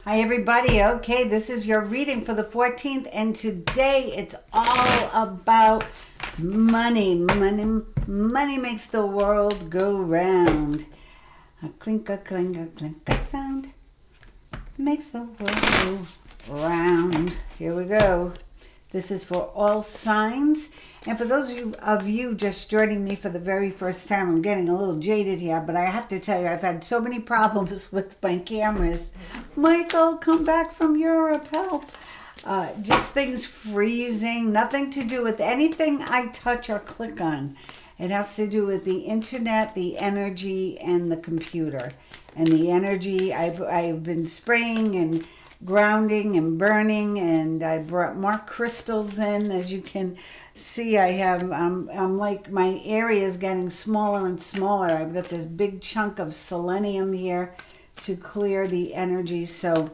Hi everybody. Okay, this is your reading for the 14th, and today it's all about money. Money makes the world go round. A clink, a clink, a clink, a sound makes the world go round. Here we go. This is for all signs. And for those of you just joining me for the very first time, I'm getting a little jaded here, but I have to tell you, I've had so many problems with my cameras. Michael, come back from Europe, help. Just things freezing, nothing to do with anything I touch or click on. It has to do with the internet, the energy, and the computer. And the energy, I've been spraying and grounding and burning, and I brought more crystals in. As you can see, I have I'm like, my area is getting smaller and smaller. I've got this big chunk of selenium here to clear the energy. So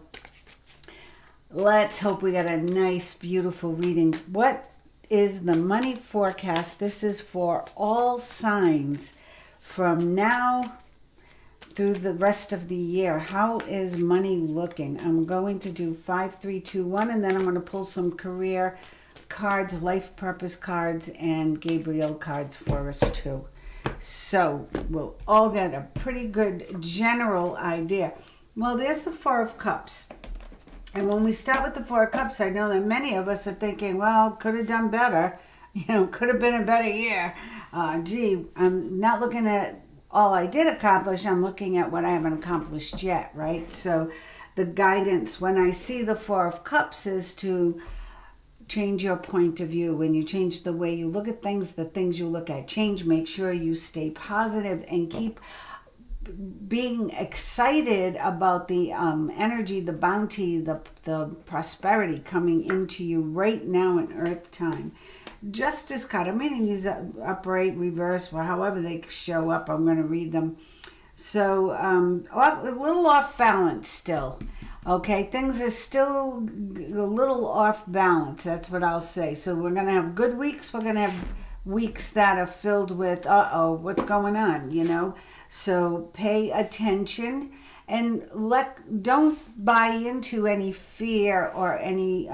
let's hope we got a nice, beautiful reading. What is the money forecast? This is for all signs from now through the rest of the year. How is money looking? I'm going to do 5, 3, 2, 1, and then I'm going to pull some career cards, life purpose cards, and Gabriel cards for us too. So we'll all get a pretty good general idea. Well, there's the Four of Cups. And when we start with the Four of Cups, I know that many of us are thinking, well, could have done better. Could have been a better year. Gee, I'm not looking at all I did accomplish. I'm looking at what I haven't accomplished yet, right? So the guidance when I see the Four of Cups is to change your point of view. When you change the way you look at things, the things you look at change. Make sure you stay positive and keep being excited about the energy, the bounty, the prosperity coming into you right now in Earth time. Justice card. I'm reading these upright, reverse, or however they show up. I'm going to read them. So a little off balance still. Okay, things are still a little off balance. That's what I'll say. So we're going to have good weeks. We're going to have weeks that are filled with, what's going on, So pay attention and don't buy into any fear or any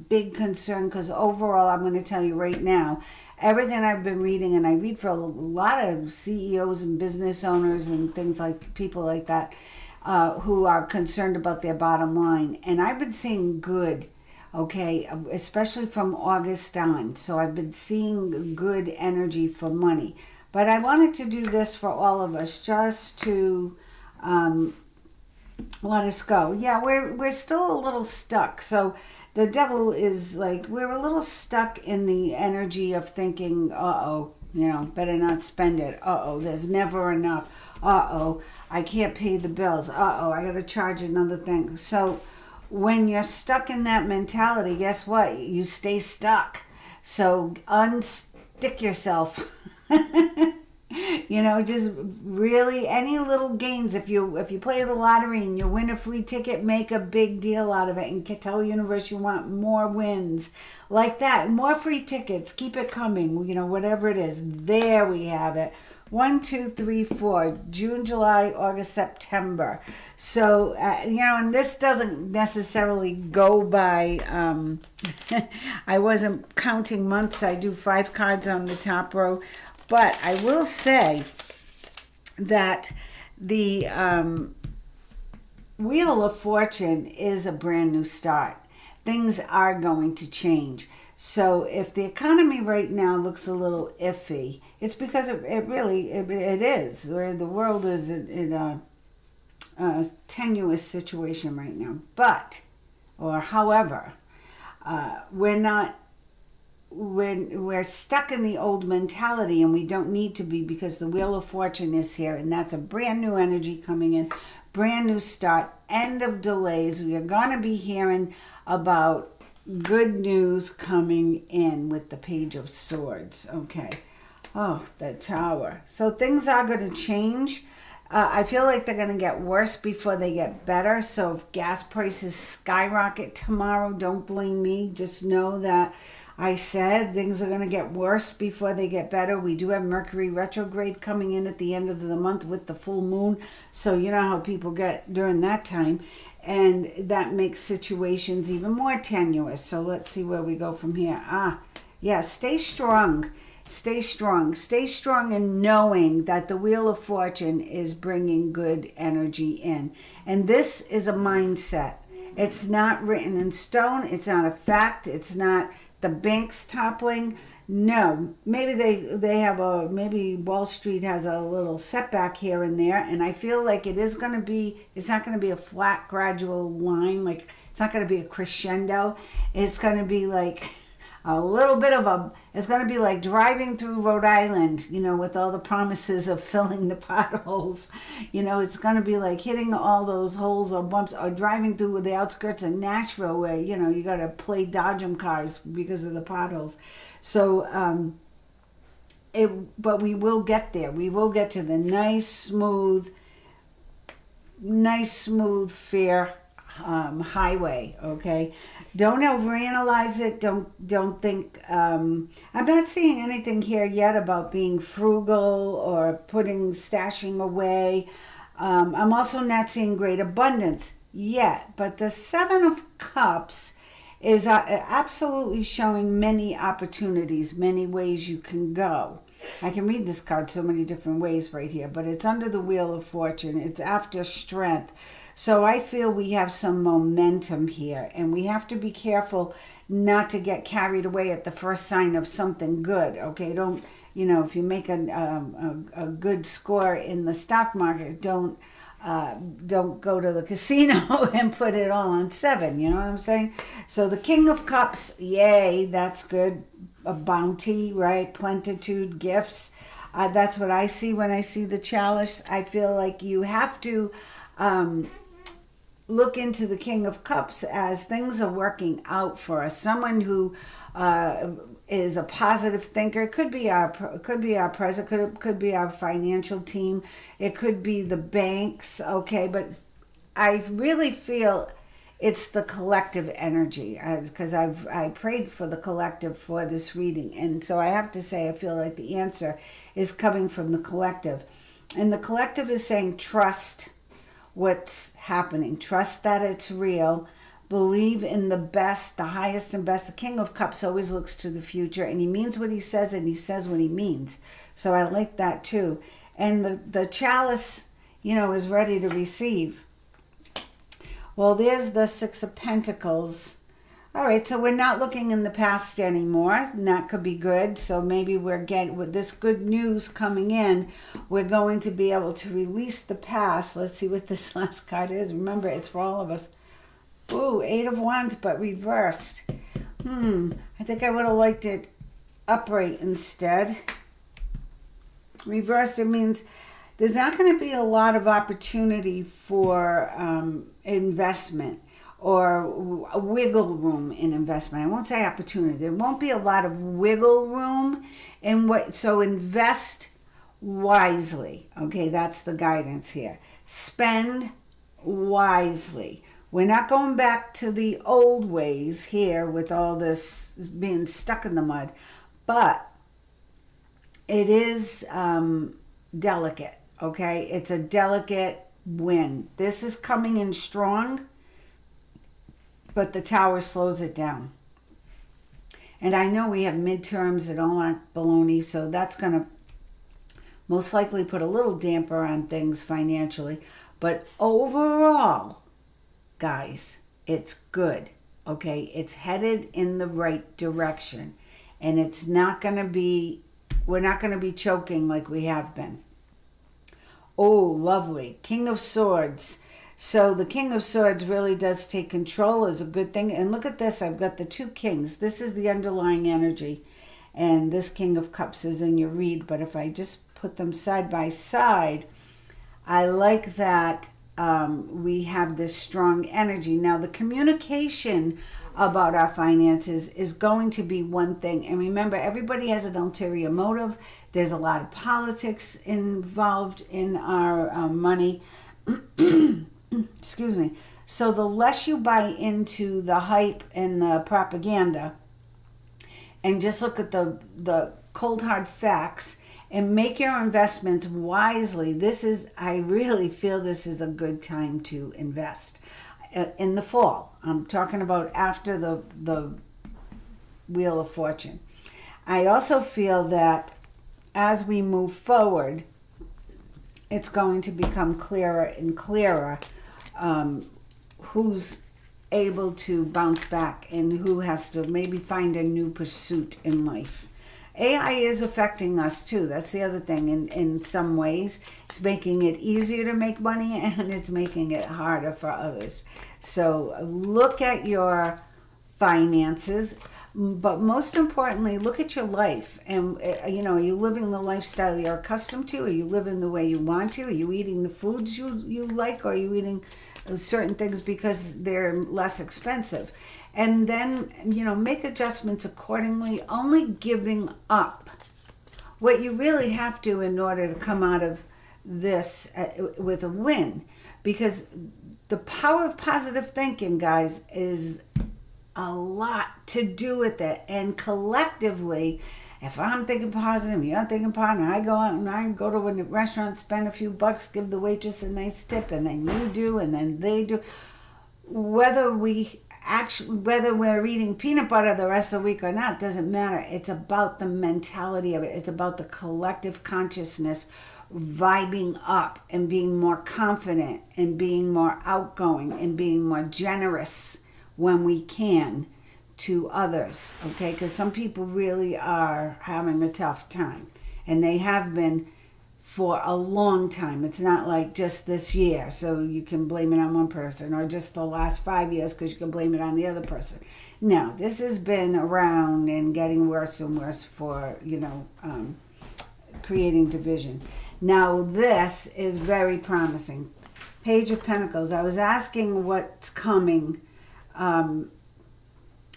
big concern, because overall, I'm going to tell you right now, everything I've been reading, and I read for a lot of CEOs and business owners and things like people like that, who are concerned about their bottom line. And I've been seeing good, okay, especially from August on. So I've been seeing good energy for money. But I wanted to do this for all of us, just to let us go. Yeah, we're still a little stuck. So the devil is like, we're a little stuck in the energy of thinking, better not spend it. There's never enough. I can't pay the bills. I got to charge another thing. So when you're stuck in that mentality, guess what? You stay stuck. So unstick yourself. Just really any little gains. If you play the lottery and you win a free ticket, make a big deal out of it and tell the universe you want more wins like that. More free tickets. Keep it coming. Whatever it is. There we have it. 1, 2, 3, 4, June, July, August, September. So, and this doesn't necessarily go by, I wasn't counting months. I do 5 cards on the top row. But I will say that the Wheel of Fortune is a brand new start. Things are going to change. So if the economy right now looks a little iffy, it's because it is. Where the world is in a tenuous situation right now. However, we're stuck in the old mentality, and we don't need to be, because the Wheel of Fortune is here, and that's a brand new energy coming in, brand new start, end of delays. We are going to be hearing about good news coming in with the Page of Swords. Okay. Oh, the Tower. So things are going to change. I feel like they're going to get worse before they get better. So if gas prices skyrocket tomorrow, don't blame me. Just know that I said things are going to get worse before they get better. We do have Mercury retrograde coming in at the end of the month with the full moon. So you know how people get during that time. and that makes situations even more tenuous. So let's see where we go from here. Yeah, stay strong. Stay strong. Stay strong in knowing that the Wheel of Fortune is bringing good energy in. And this is a mindset. It's not written in stone. It's not a fact. It's not the banks toppling. No, maybe they have maybe Wall Street has a little setback here and there, and I feel like it's not going to be a flat gradual line, like it's not going to be a crescendo. It's going to be like a little bit of it's going to be like driving through Rhode Island, with all the promises of filling the potholes. It's going to be like hitting all those holes or bumps, or driving through the outskirts of Nashville where, you got to play dodge 'em cars because of the potholes. So, but we will get there. We will get to the nice, smooth, fair highway. Okay, don't overanalyze it. Don't think. I'm not seeing anything here yet about being frugal or stashing away. I'm also not seeing great abundance yet. But the Seven of Cups is absolutely showing many opportunities, many ways you can go. I can read this card so many different ways right here, but it's under the Wheel of Fortune. It's after strength. So I feel we have some momentum here, and we have to be careful not to get carried away at the first sign of something good. Okay, don't, if you make a good score in the stock market, don't go to the casino and put it all on 7. You know what I'm saying? So the King of Cups, yay, that's good. A bounty, right? Plenitude, gifts. That's what I see when I see the chalice. I feel like you have to look into the King of Cups as things are working out for us. Someone who is a positive thinker. It could be our president, could be our financial team, it could be the banks. Okay, but I really feel it's the collective energy, because I prayed for the collective for this reading, and so I have to say I feel like the answer is coming from the collective, and the collective is saying trust what's happening, trust that it's real. Believe in the best, the highest and best. The King of Cups always looks to the future, and he means what he says, and he says what he means. So I like that too. And the chalice, is ready to receive. Well, there's the Six of Pentacles. All right, so we're not looking in the past anymore, and that could be good. So maybe with this good news coming in, we're going to be able to release the past. Let's see what this last card is. Remember, it's for all of us. Ooh, 8 of Wands, but reversed. I think I would have liked it upright instead. Reversed, it means there's not going to be a lot of opportunity for investment or wiggle room in investment. I won't say opportunity. There won't be a lot of wiggle room in so invest wisely. Okay, that's the guidance here. Spend wisely. We're not going back to the old ways here with all this being stuck in the mud, but it is delicate, okay? It's a delicate win. This is coming in strong, but the Tower slows it down. And I know we have midterms and all that baloney, so that's going to most likely put a little damper on things financially. But overall, guys, it's good, okay? It's headed in the right direction, and it's not going to be, we're not going to be choking like we have been. Oh, lovely. King of Swords. So the King of Swords really does take control, is a good thing. And look at this, I've got the 2 kings. This is the underlying energy, and this King of Cups is in your read, but if I just put them side by side, I like that we have this strong energy. Now, the communication about our finances is going to be one thing. And remember, everybody has an ulterior motive. There's a lot of politics involved in our money. Excuse me. So the less you buy into the hype and the propaganda and just look at the cold hard facts and make your investments wisely, I really feel this is a good time to invest. in the fall. I'm talking about after the Wheel of Fortune. I also feel that as we move forward, it's going to become clearer and clearer who's able to bounce back and who has to maybe find a new pursuit in life. AI is affecting us too. That's the other thing. In some ways, it's making it easier to make money and it's making it harder for others. So look at your finances, but most importantly, look at your life. And, are you living the lifestyle you're accustomed to? Are you living the way you want to? Are you eating the foods you like? Or are you eating certain things because they're less expensive? And then, make adjustments accordingly, only giving up what you really have to in order to come out of this with a win. Because the power of positive thinking, guys, is a lot to do with it. And collectively, if I'm thinking positive, you're thinking positive, I go out and I go to a restaurant, spend a few bucks, give the waitress a nice tip, and then you do, and then they do. Whether we're eating peanut butter the rest of the week or not doesn't matter. It's about the mentality of it. It's about the collective consciousness vibing up and being more confident and being more outgoing and being more generous when we can to others, okay? Because some people really are having a tough time, and they have been for a long time. It's not like just this year, so you can blame it on one person, or just the last 5 years because you can blame it on the other person. No, this has been around and getting worse and worse for, creating division. Now, this is very promising. Page of Pentacles. I was asking what's coming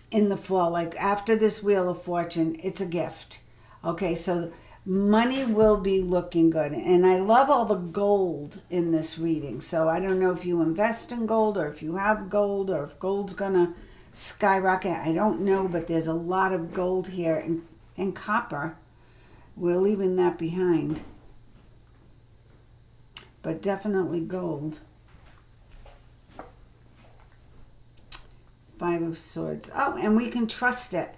in the fall, like after this Wheel of Fortune. It's a gift. Okay, so money will be looking good. And I love all the gold in this reading. So I don't know if you invest in gold or if you have gold or if gold's gonna skyrocket. I don't know, but there's a lot of gold here, and copper. We're leaving that behind. But definitely gold. Five of Swords. Oh, and we can trust it.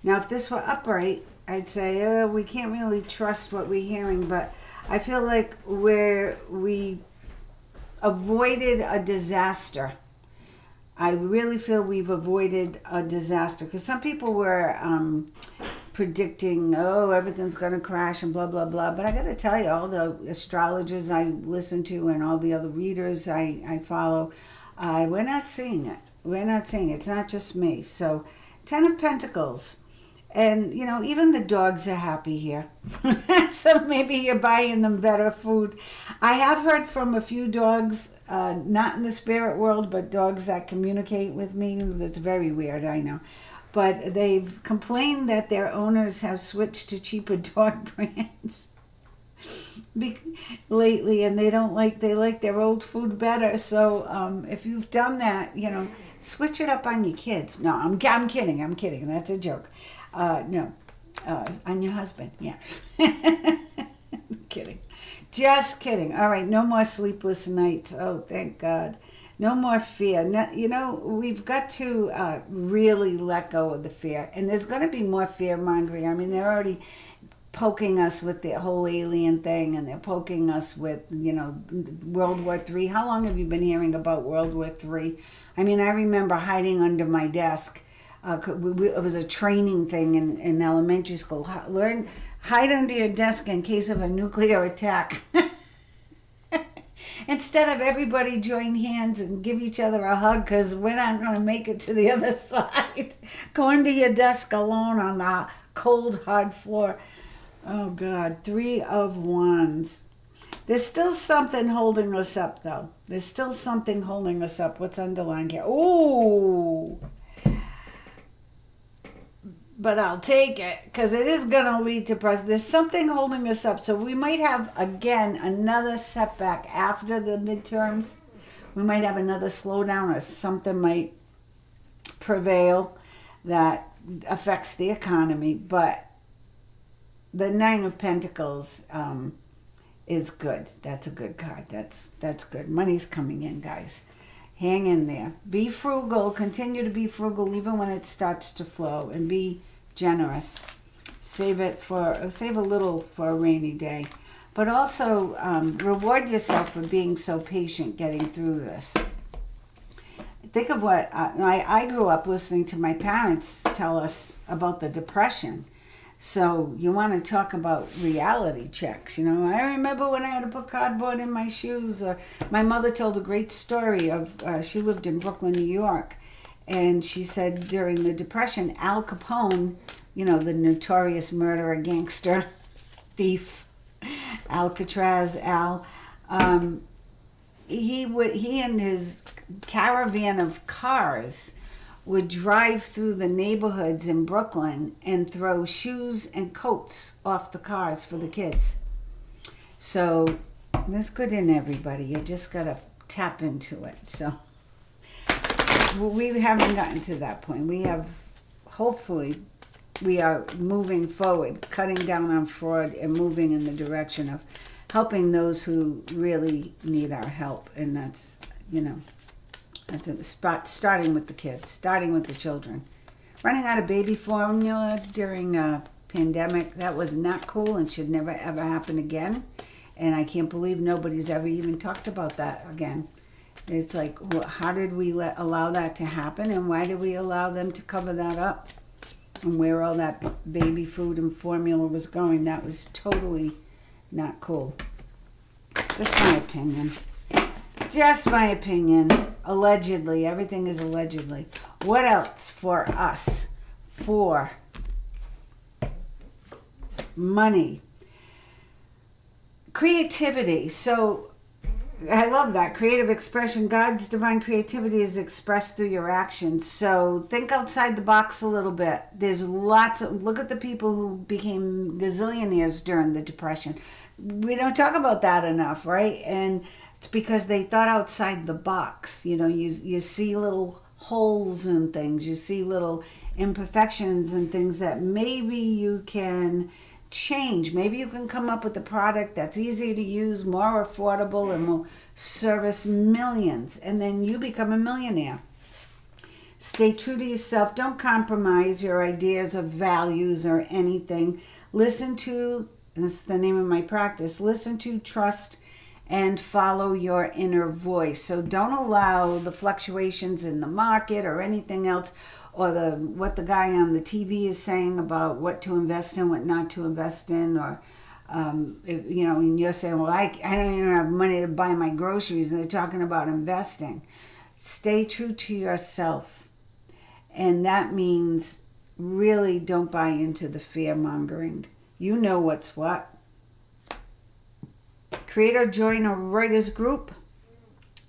Now, if this were upright, I'd say, we can't really trust what we're hearing, but I feel like we avoided a disaster. I really feel we've avoided a disaster, because some people were predicting, everything's going to crash and blah, blah, blah. But I got to tell you, all the astrologers I listen to and all the other readers I follow, we're not seeing it. We're not seeing it. It's not just me. So, 10 of Pentacles. And, even the dogs are happy here. So maybe you're buying them better food. I have heard from a few dogs, not in the spirit world, but dogs that communicate with me. That's very weird, I know. But they've complained that their owners have switched to cheaper dog brands lately, and they like their old food better. So if you've done that, switch it up on your kids. No, I'm kidding. That's a joke. No, on your husband. Yeah. Kidding. Just kidding. All right, no more sleepless nights. Oh, thank God. No more fear. No, we've got to really let go of the fear. And there's going to be more fear mongering. I mean, they're already poking us with the whole alien thing, and they're poking us with, World War III. How long have you been hearing about World War III? I mean, I remember hiding under my desk. It was a training thing in elementary school. Hide under your desk in case of a nuclear attack. Instead of everybody join hands and give each other a hug, because we're not going to make it to the other side. Go under your desk alone on the cold, hard floor. Oh, God. 3 of Wands. There's still something holding us up, though. There's still something holding us up. What's underlined here? Ooh. But I'll take it, because it is going to lead to progress. There's something holding us up. So we might have, again, another setback after the midterms. We might have another slowdown, or something might prevail that affects the economy. But the 9 of Pentacles is good. That's a good card. That's good. Money's coming in, guys. Hang in there. Be frugal. Continue to be frugal even when it starts to flow, and be generous. Save a little for a rainy day, but also reward yourself for being so patient getting through this. Think of what I grew up listening to my parents tell us about the Depression. So you want to talk about reality checks. I remember when I had to put cardboard in my shoes. Or my mother told a great story of, she lived in Brooklyn, New York. And she said during the Depression, Al Capone, the notorious murderer, gangster, thief, Alcatraz Al, he and his caravan of cars would drive through the neighborhoods in Brooklyn and throw shoes and coats off the cars for the kids. So there's good in everybody. You just got to tap into it. So we haven't gotten to that point. Hopefully, we are moving forward, cutting down on fraud and moving in the direction of helping those who really need our help. And that's a spot, starting with the kids, starting with the children. Running out of baby formula during a pandemic, that was not cool and should never ever happen again. And I can't believe nobody's ever even talked about that again. It's like, how did we allow that to happen, and why did we allow them to cover that up? And where all that baby food and formula was going, that was totally not cool. That's my opinion. Just my opinion. Allegedly. Everything is allegedly. What else for us? For money. Creativity. So I love that. Creative expression. God's divine creativity is expressed through your actions. So think outside the box a little bit. There's look at the people who became gazillionaires during the Depression. We don't talk about that enough, right? And it's because they thought outside the box. You see little holes in things. You see little imperfections and things that maybe you can change. Maybe you can come up with a product that's easy to use, more affordable, and will service millions. And then you become a millionaire. Stay true to yourself. Don't compromise your ideas or values or anything. Listen to, and this is the name of my practice, listen to, trust, and follow your inner voice. So don't allow the fluctuations in the market or anything else, or what the guy on the TV is saying about what to invest in, what not to invest in, or and you're saying, well, I don't even have money to buy my groceries, and they're talking about investing. Stay true to yourself, and that means really don't buy into the fear mongering. You know what's what. Create or join a writers group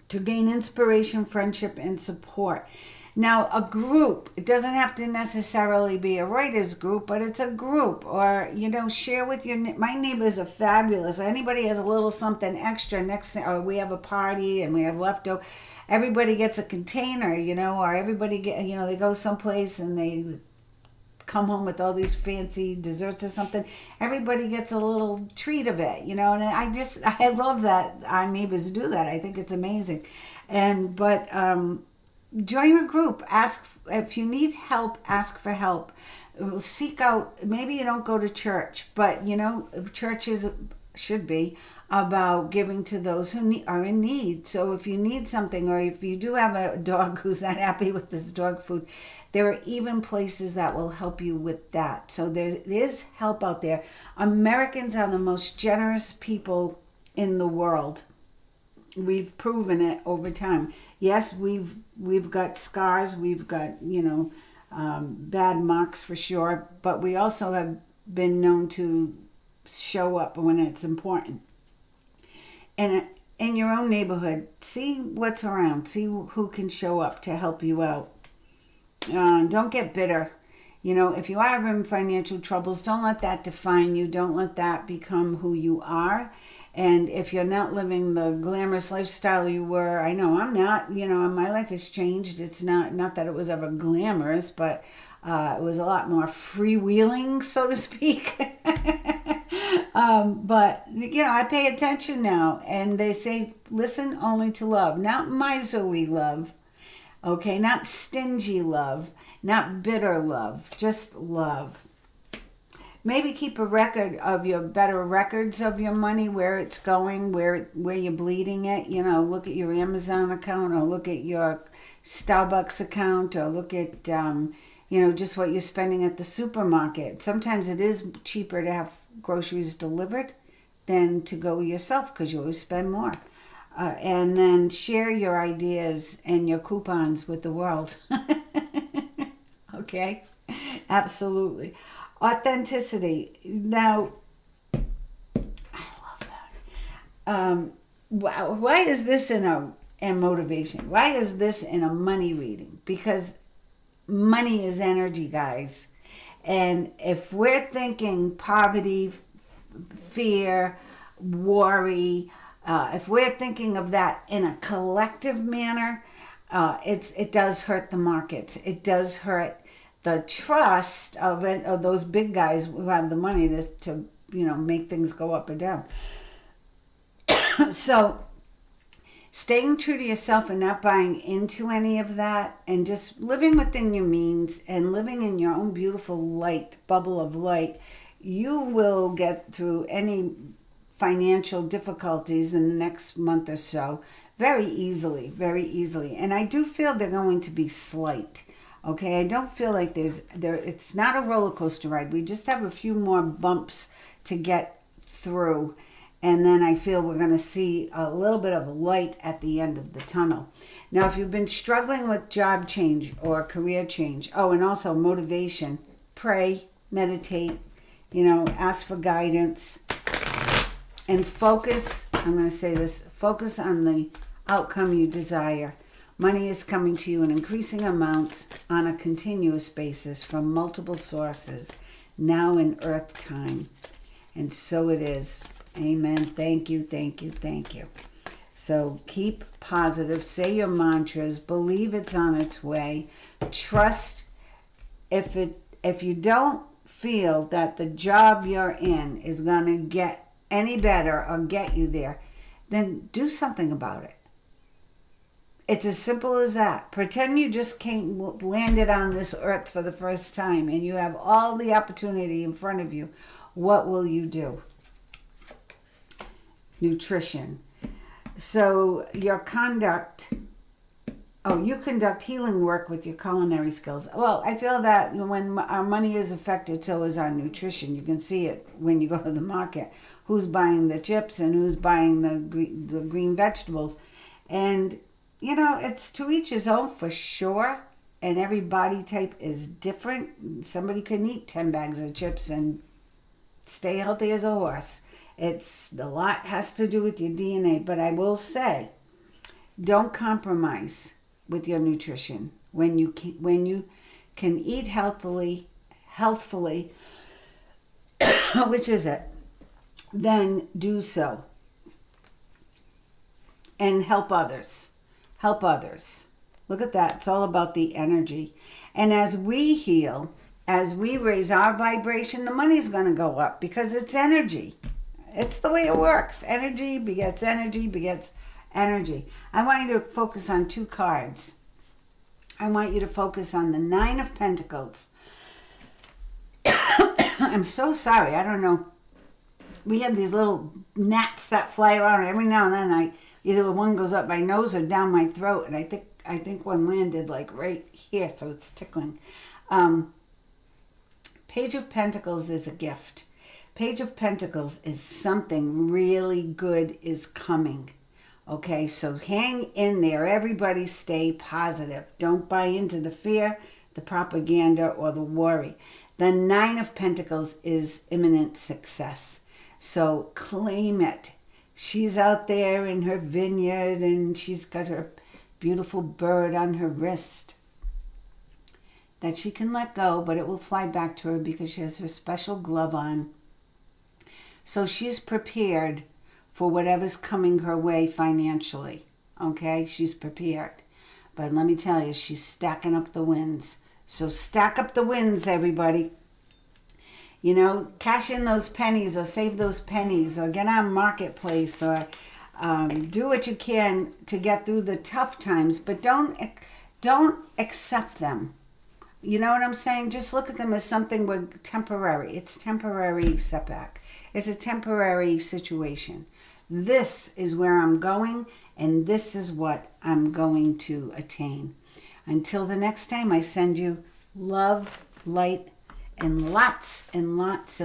to gain inspiration, friendship, and support. Now, a group, it doesn't have to necessarily be a writers group, but it's a group. Or, share with my neighbors are fabulous. Anybody has a little something extra or we have a party and we have leftover. Everybody gets a container, or everybody they go someplace and they come home with all these fancy desserts or something. Everybody gets a little treat of it, and I love that our neighbors do that. I think it's amazing. But join a group. Ask if you need help. Ask for help. Seek out. Maybe you don't go to church, but churches should be about giving to those who are in need. So if you need something, or if you do have a dog who's not happy with this dog food, there are even places that will help you with that. So there's help out there. Americans are the most generous people in the world. We've proven it over time. Yes, we've got scars. We've got bad marks for sure. But we also have been known to show up when it's important. And in your own neighborhood, see what's around. See who can show up to help you out. Don't get bitter. If you are having financial troubles, don't let that define you. Don't let that become who you are. And if you're not living the glamorous lifestyle you were, I know I'm not, my life has changed. It's not that it was ever glamorous, but it was a lot more freewheeling, so to speak. But, I pay attention now. And they say, listen only to love, not miserly love. Okay, not stingy love, not bitter love, just love. Maybe keep a record of your better records of your money, where it's going, where you're bleeding it. Look at your Amazon account, or look at your Starbucks account, or look at just what you're spending at the supermarket. Sometimes it is cheaper to have groceries delivered than to go yourself, because you always spend more. And then share your ideas and your coupons with the world. Okay? Absolutely. Authenticity. Now, I love that. Why is this in motivation? Why is this in a money reading? Because money is energy, guys. And if we're thinking poverty, fear, worry, if we're thinking of that in a collective manner, it does hurt the markets. It does hurt the trust of those big guys who have the money to make things go up or down. So staying true to yourself and not buying into any of that, and just living within your means and living in your own beautiful light, bubble of light, you will get through any financial difficulties in the next month or so very easily. And I do feel they're going to be slight. Okay, I don't feel like it's not a roller coaster ride. We just have a few more bumps to get through. And then I feel we're going to see a little bit of light at the end of the tunnel. Now, if you've been struggling with job change or career change, and also motivation, pray, meditate, ask for guidance, and focus. I'm going to say this, focus on the outcome you desire. Money is coming to you in increasing amounts on a continuous basis from multiple sources, now in earth time. And so it is. Amen. Thank you. So keep positive, say your mantras, believe it's on its way, trust. If you don't feel that the job you're in is going to get any better or get you there, then do something about it. It's as simple as that. Pretend you just landed on this earth for the first time and you have all the opportunity in front of you. What will you do? Nutrition. So you conduct healing work with your culinary skills. Well, I feel that when our money is affected, so is our nutrition. You can see it when you go to the market. Who's buying the chips and who's buying the green vegetables. And it's to each his own for sure, and every body type is different. Somebody can eat 10 bags of chips and stay healthy as a horse. A lot has to do with your DNA, but I will say, don't compromise with your nutrition. When you can eat healthfully, which is it, then do so. And help others. Look at that. It's all about the energy. And as we heal, as we raise our vibration, the money's going to go up because it's energy. It's the way it works. Energy begets energy begets energy. I want you to focus on two cards. I want you to focus on the Nine of Pentacles. I'm so sorry. I don't know. We have these little gnats that fly around every now and then. Either one goes up my nose or down my throat, and I think one landed like right here, so it's tickling. Page of Pentacles is a gift. Page of Pentacles is something really good is coming. Okay, so hang in there. Everybody stay positive. Don't buy into the fear, the propaganda, or the worry. The Nine of Pentacles is imminent success. So claim it. She's out there in her vineyard and she's got her beautiful bird on her wrist that she can let go, but it will fly back to her because she has her special glove on. So she's prepared for whatever's coming her way financially. Okay, she's prepared. But let me tell you, she's stacking up the wins. So stack up the wins, everybody. You know, cash in those pennies or save those pennies or get on Marketplace or do what you can to get through the tough times, but don't accept them. You know what I'm saying? Just look at them as something temporary. It's temporary setback. It's a temporary situation. This is where I'm going, and this is what I'm going to attain. Until the next time, I send you love, light, and lots of